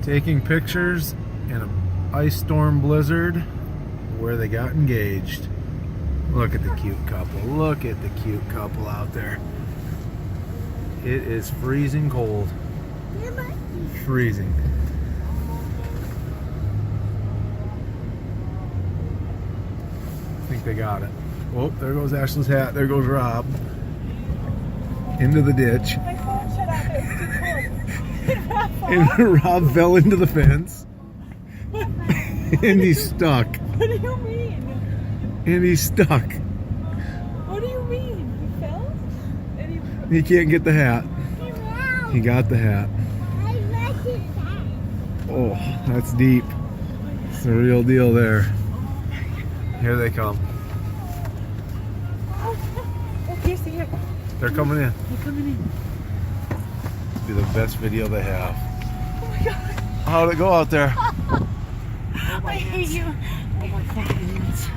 Taking pictures in an ice storm blizzard where they got engaged. Look at the cute couple. Look at the cute couple out there. It is freezing cold. Freezing. I think they got it. Oh, there goes Ashley's hat. There goes Rob. Into the ditch. My phone shut off. It was too cold. And Rob fell into the fence. And he's stuck. What do you mean? And he's stuck. What do you mean? He fell? And He can't get the hat. He got the hat. Oh, that's deep. It's the real deal there. Here they come. Oh, here's the here. They're coming in. They're coming in. Be the best video they have. Oh my god. How'd it go out there? I hate you. Oh my fucking hands.